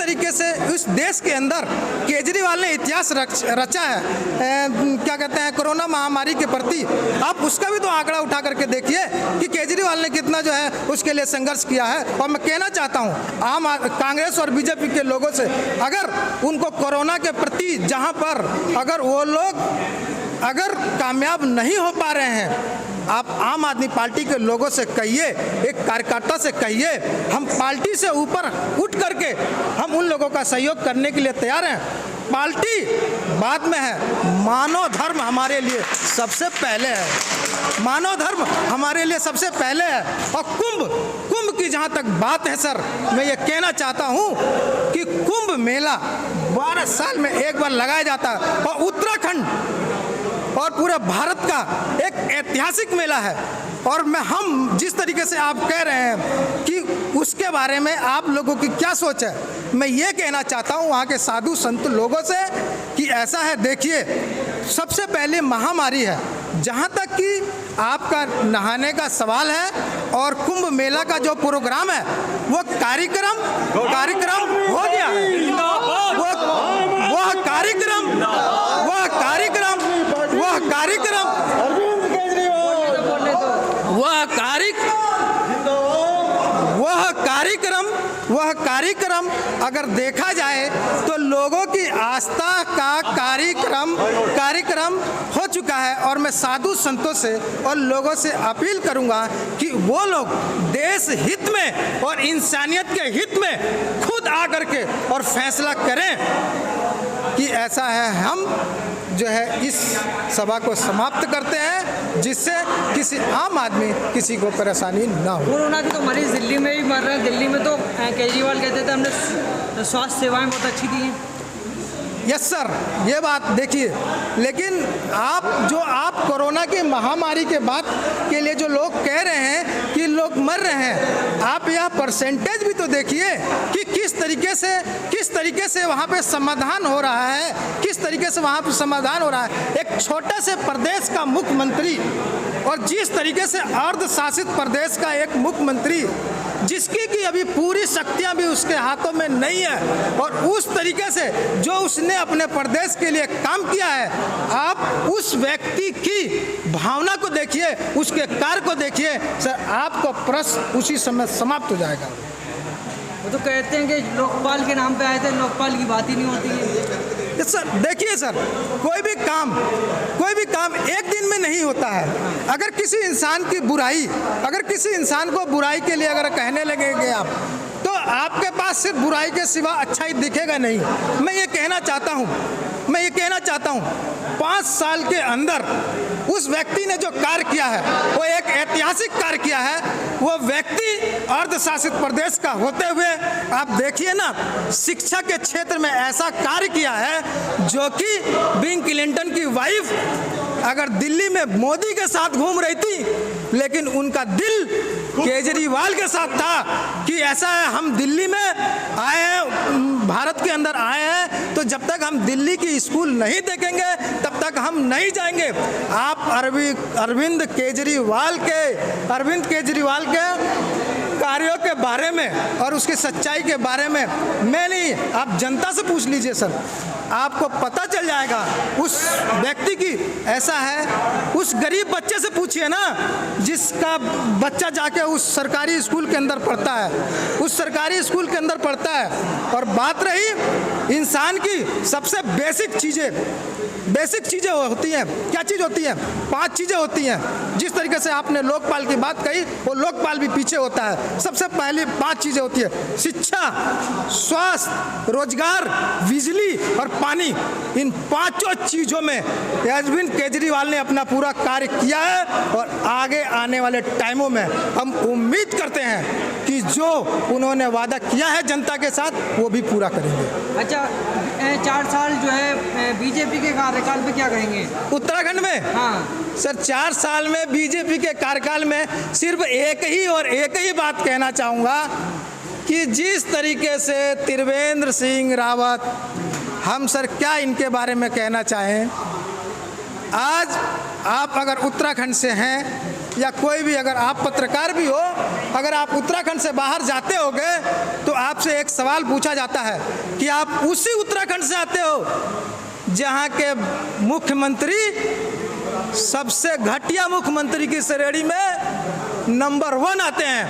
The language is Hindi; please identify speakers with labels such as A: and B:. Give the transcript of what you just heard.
A: तरीके से इस देश के अंदर केजरीवाल ने इतिहास रचा है, क्या कहते हैं, कोरोना महामारी के प्रति, आप उसका भी तो आंकड़ा उठा करके देखिए कि केजरीवाल ने कितना जो है उसके लिए संघर्ष किया है। और मैं कहना चाहता हूँ कांग्रेस और बीजेपी के लोगों से, अगर उनको कोरोना के प्रति जहाँ पर अगर वो लोग अगर कामयाब नहीं हो पा रहे हैं, आप आम आदमी पार्टी के लोगों से कहिए, एक कार्यकर्ता से कहिए, हम पार्टी से ऊपर उठ करके हम उन लोगों का सहयोग करने के लिए तैयार हैं। पार्टी बाद में है, मानव धर्म हमारे लिए सबसे पहले है, मानव धर्म हमारे लिए सबसे पहले है। और कुंभ की जहाँ तक बात है सर, मैं ये कहना चाहता हूँ कि कुंभ मेला 12 साल में एक बार लगाया जाता है और उत्तराखंड और पूरे भारत का एक ऐतिहासिक मेला है। और हम जिस तरीके से आप कह रहे हैं कि उसके बारे में आप लोगों की क्या सोच है, मैं ये कहना चाहता हूँ वहाँ के साधु संत लोगों से कि ऐसा है, देखिए सबसे पहले महामारी है, जहाँ तक कि आपका नहाने का सवाल है और कुंभ मेला का जो प्रोग्राम है वो कार्यक्रम हो गया है। वह कार्यक्रम अगर देखा जाए तो लोगों की आस्था का कार्यक्रम हो चुका है। और मैं साधु संतों से और लोगों से अपील करूंगा कि वो लोग देश हित में और इंसानियत के हित में खुद आकर के और फैसला करें कि ऐसा है। हम जो है इस सभा को समाप्त करते हैं, जिससे किसी आम आदमी किसी को परेशानी ना हो।
B: कोरोना के तो मरीज दिल्ली में भी मर रहे हैं। दिल्ली में तो केजरीवाल कहते थे हमने स्वास्थ्य सेवाएं बहुत अच्छी दी हैं।
A: यस सर, ये बात देखिए, लेकिन आप कोरोना की महामारी के बाद के लिए जो लोग कह रहे हैं कि लोग मर रहे हैं, आप यह परसेंटेज भी तो देखिए कि किस तरीके से वहाँ पे समाधान हो रहा है, किस तरीके से वहाँ पे समाधान हो रहा है। एक छोटे से प्रदेश का मुख्यमंत्री और जिस तरीके से अर्ध शासित प्रदेश का एक मुख्यमंत्री, जिसकी कि अभी पूरी शक्तियां भी उसके हाथों में नहीं है, और उस तरीके से जो उसने अपने प्रदेश के लिए काम किया है, आप उस व्यक्ति की भावना को देखिए, उसके कार्य को देखिए सर, आपको प्रश्न उसी समय समाप्त हो जाएगा।
B: वो तो कहते हैं कि लोकपाल के नाम पे आए थे, लोकपाल की बात ही नहीं होती है।
A: सर देखिए सर, कोई भी काम एक दिन में नहीं होता है। अगर किसी इंसान को बुराई के लिए अगर कहने लगेंगे आप, तो आपके पास सिर्फ बुराई के सिवा अच्छा ही दिखेगा नहीं। मैं ये कहना चाहता हूँ 5 साल के अंदर उस व्यक्ति ने जो कार्य किया है वो एक ऐतिहासिक कार्य किया है। वो व्यक्ति अर्धशासित प्रदेश का होते हुए आप देखिए ना, शिक्षा के क्षेत्र में ऐसा कार्य किया है जो कि बिल क्लिंटन की वाइफ अगर दिल्ली में मोदी के साथ घूम रही थी, लेकिन उनका दिल केजरीवाल के साथ था कि ऐसा है, हम दिल्ली में आए हैं, भारत के अंदर आए हैं, तो जब तक हम दिल्ली की स्कूल नहीं देखेंगे तब तक हम नहीं जाएंगे। आप अरविंद केजरीवाल के कार्यों के बारे में और उसकी सच्चाई के बारे में मैं नहीं, आप जनता से पूछ लीजिए सर, आपको पता चल जाएगा उस व्यक्ति की। ऐसा है, उस गरीब बच्चे से पूछिए ना, जिसका बच्चा जाके उस सरकारी स्कूल के अंदर पढ़ता है, और बात रही इंसान की सबसे बेसिक चीज़ें होती हैं। क्या चीज़ होती है? 5 चीज़ें होती हैं। जिस तरीके से आपने लोकपाल की बात कही, वो लोकपाल भी पीछे होता है। सबसे पहले 5 चीज़ें होती है: शिक्षा, स्वास्थ्य, रोजगार, बिजली और पानी। इन 5 चीज़ों में अरविंद केजरीवाल ने अपना पूरा कार्य किया है, और आगे आने वाले टाइमों में हम उम्मीद करते हैं कि जो उन्होंने वादा किया है जनता के साथ, वो भी पूरा करेंगे।
B: अच्छा, 4 साल जो है बीजेपी के कार्यकाल पे क्या कहेंगे
A: उत्तराखंड में?
B: हाँ
A: सर, 4 साल में बीजेपी के कार्यकाल में सिर्फ एक ही बात कहना चाहूँगा कि जिस तरीके से त्रिवेंद्र सिंह रावत, हम सर क्या इनके बारे में कहना चाहें। आज आप अगर उत्तराखंड से हैं या कोई भी, अगर आप पत्रकार भी हो, अगर आप उत्तराखंड से बाहर जाते होगे तो आपसे एक सवाल पूछा जाता है कि आप उसी उत्तराखंड से आते हो जहां के मुख्यमंत्री सबसे घटिया मुख्यमंत्री की श्रेणी में नंबर 1 आते हैं।